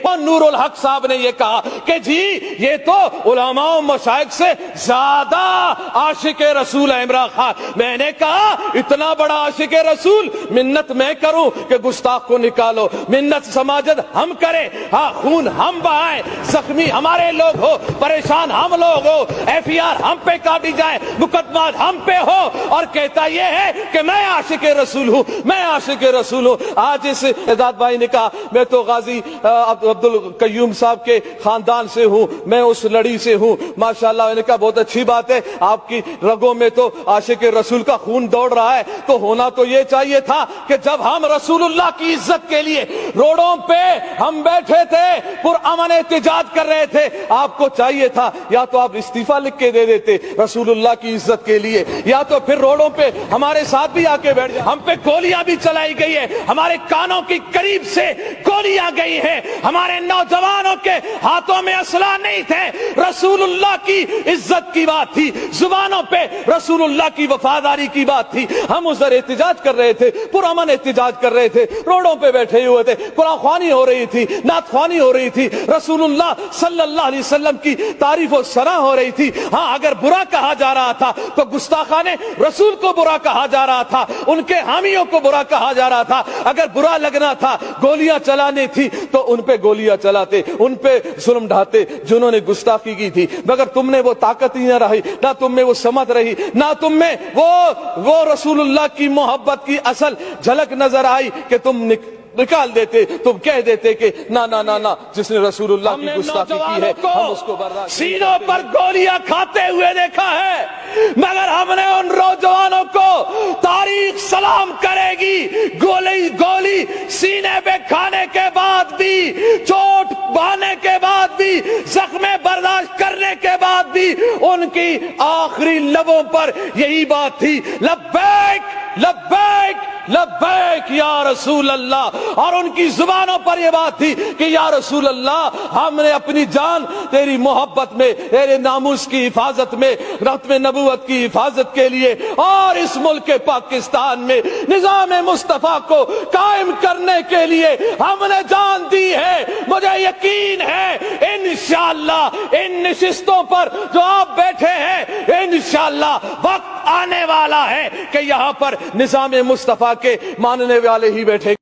اور نور الحق صاحب نے یہ کہا کہ جی یہ تو علماء و مشائخ سے زیادہ عاشق رسول ہے عمران خان. میں نے کہا اتنا بڑا عاشق رسول منت میں کروں کہ گستاخ کو نکالو, منت سماجت ہم کریں, ہاں خون ہم بہائیں, زخمی ہمارے لوگ ہو, پریشان ہم لوگ ہو, FIR ہم پہ کاٹی جائے, مقدمات ہم پہ ہو, اور کہتا یہ ہے کہ میں عاشق رسول ہوں, میں عاشق رسول ہوں. آج اس اعداد بھائی نے کہا میں تو غازی عبد القیوم صاحب کے خاندان سے ہوں, میں اس لڑی سے ہوں. ماشاءاللہ میں نے کہا بہت اچھی بات ہے, آپ کی رگوں میں تو عاشق رسول کا خون دوڑ رہا ہے, تو ہونا تو یہ چاہیے تھا کہ جب ہم رسول اللہ کی عزت کے لیے روڈوں پہ ہم بیٹھے تھے, پرامن احتجاج کر رہے تھے, آپ کو چاہیے تھا یا تو آپ استعفیٰ لکھ کے دے دیتے رسول اللہ کی عزت کے لیے, یا تو پھر روڈوں پہ ہمارے ساتھ بھی آ کے بیٹھ جائے. ہم پہ گولیاں بھی چلائی گئی ہے, ہمارے کانوں کی قریب سے گولیاں گئی ہیں, ہمارے نوجوانوں کے ہاتھوں میں اسلحہ نہیں تھے, رسول اللہ کی عزت کی بات تھی, زبانوں پہ رسول اللہ کی وفاداری کی بات تھی. ہم ادھر احتجاج کر رہے تھے, پرامن احتجاج کر رہے تھے, روڈوں پہ بیٹھے ہوئے تھے, قرآن خوانی ہو رہی تھی, نعت خوانی ہو رہی تھی, رسول اللہ صلی اللہ علیہ وسلم کی تعریف و ثنا ہو رہی تھی. ہاں اگر برا کہا جا رہا تھا تو گستاخان رسول کو برا کہا جا رہا تھا, ان کے حامیوں کو برا کہا جا رہا تھا. اگر برا لگنا تھا, گولیاں چلانے تھی تو ان پہ گولیاں چلاتے, ان پہ ظلم ڈھاتے جنہوں نے گستاخی کی تھی. مگر تم نے وہ طاقت ہی نہ رہی, نہ تم میں وہ سمت رہی, نہ تم میں وہ رسول اللہ کی محبت کی اصل جھلک نظر آئی کہ تم نکال دیتے, تم کہہ دیتے کہ نا نا نا نا, جس نے رسول اللہ کی گستاخی کی ہے ہم اس کو برداشت. سینوں پر گولیاں کھاتے ہوئے دیکھا ہے, مگر ہم نے ان نوجوانوں کو تاریخ سلام کرے گی, گولی سینے پہ کھانے کے بعد بھی, چوٹ بہانے کے بعد بھی, زخم برداشت کرنے کے بعد بھی ان کی آخری لبوں پر یہی بات تھی, لبیک لبیک لبیک یا رسول اللہ. اور ان کی زبانوں پر یہ بات تھی کہ یا رسول اللہ ہم نے اپنی جان تیری محبت میں, تیرے ناموس کی حفاظت میں, ختم نبوت کی حفاظت کے لیے اور اس ملک پاکستان میں نظام مصطفیٰ کو قائم کرنے کے لیے ہم نے جان دی ہے. مجھے یقین ہے انشاءاللہ ان نشستوں پر جو آپ بیٹھے ہیں, انشاءاللہ وقت آنے والا ہے کہ یہاں پر نظام مصطفیٰ کے ماننے والے ہی بیٹھے.